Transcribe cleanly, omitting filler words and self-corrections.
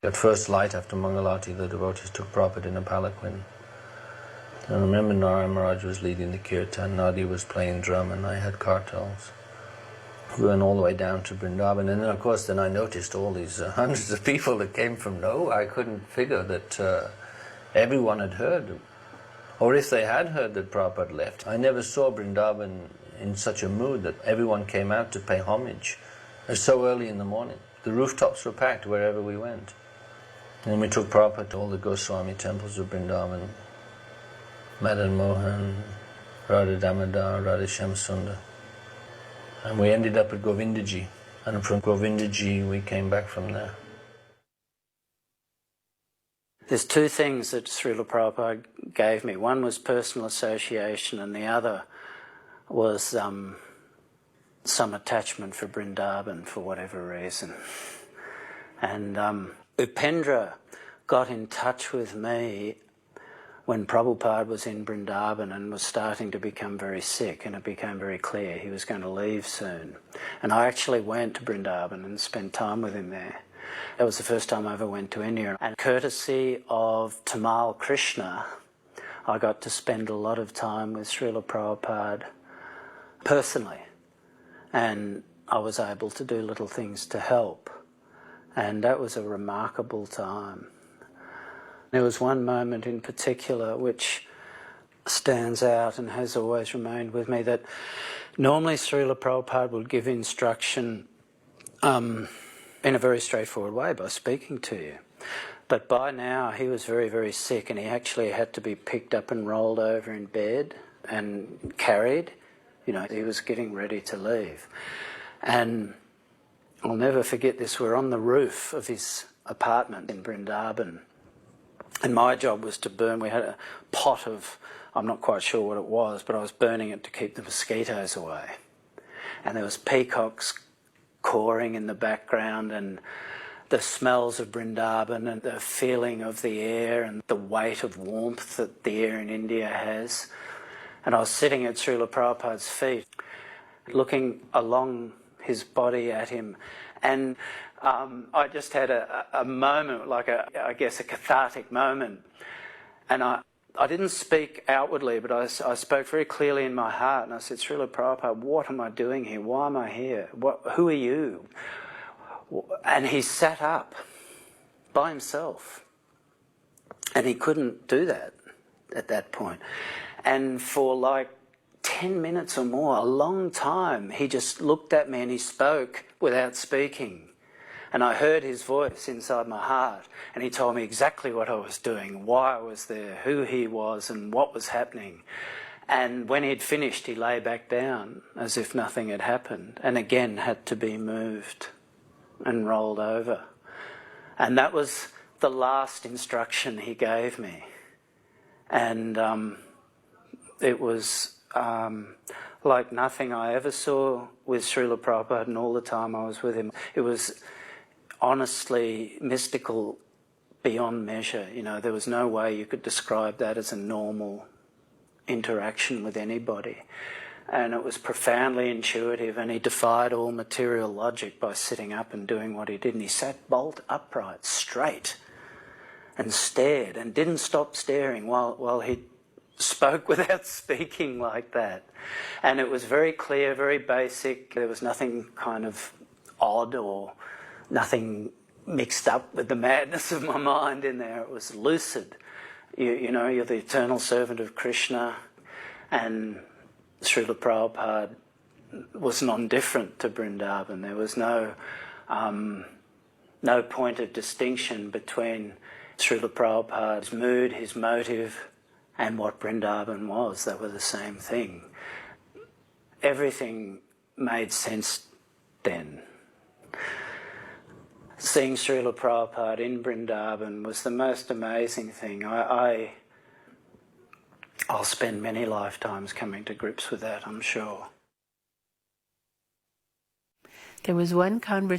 At first light after Mangalarti, the devotees took Prabhupada in a palanquin. I remember Narayan Maharaj was leading the kirtan, Nadi was playing drum, and I had kartals. We went all the way down to Vrindavan, and then of course I noticed all these hundreds of people that came from nowhere. I couldn't figure that everyone had heard, or if they had heard that Prabhupada left. I never saw Vrindavan in such a mood that everyone came out to pay homage. It was so early in the morning. The rooftops were packed wherever we went. And we took Prabhupada to all the Goswami temples of Vrindavan, Madan Mohan, Radha Damodar, Radha Shyamsundar. And we ended up at Govindaji, and from Govindaji we came back from there. There's two things that Srila Prabhupada gave me. One was personal association, and the other was some attachment for Vrindavan for whatever reason. And Upendra got in touch with me when Prabhupada was in Vrindavan and was starting to become very sick, and it became very clear he was going to leave soon. And I actually went to Vrindavan and spent time with him there. That was the first time I ever went to India. And courtesy of Tamal Krishna, I got to spend a lot of time with Srila Prabhupada personally. And I was able to do little things to help. And that was a remarkable time. There was one moment in particular which stands out and has always remained with me, that normally Srila Prabhupada would give instruction in a very straightforward way by speaking to you. But by now he was very, very sick, and he actually had to be picked up and rolled over in bed and carried. You know, he was getting ready to leave. And I'll never forget this. We're on the roof of his apartment in Vrindavan. And my job was to burn. We had a pot of, I'm not quite sure what it was, but I was burning it to keep the mosquitoes away. And there was peacocks cawing in the background, and the smells of Vrindavan, and the feeling of the air and the weight of warmth that the air in India has. And I was sitting at Srila Prabhupada's feet, looking along his body at him, and I just had a moment, like I guess a cathartic moment. And I didn't speak outwardly, but I spoke very clearly in my heart, and I said, Srila Prabhupada, what am I doing here? Why am I here? Who are you? And he sat up by himself. And he couldn't do that at that point. And for like 10 minutes or more, a long time, he just looked at me and he spoke without speaking. And I heard his voice inside my heart, and he told me exactly what I was doing, why I was there, who he was, and what was happening. And when he'd finished, he lay back down as if nothing had happened, and again had to be moved and rolled over. And that was the last instruction he gave me. And it was like nothing I ever saw with Srila Prabhupada in all the time I was with him. It was honestly mystical beyond measure. You know, there was no way you could describe that as a normal interaction with anybody. And it was profoundly intuitive, and he defied all material logic by sitting up and doing what he did. And he sat bolt upright, straight, and stared, and didn't stop staring while he spoke without speaking like that. And it was very clear, very basic. There was nothing kind of odd or nothing mixed up with the madness of my mind in there. It was lucid. You know, you're the eternal servant of Krishna, and Srila Prabhupada was non-different to Vrindavan. There was no point of distinction between Srila Prabhupada's mood, his motive, and what Vrindavan was. They were the same thing. Everything made sense then. Seeing Srila Prabhupada in Vrindavan was the most amazing thing. I'll spend many lifetimes coming to grips with that, I'm sure. There was one conversation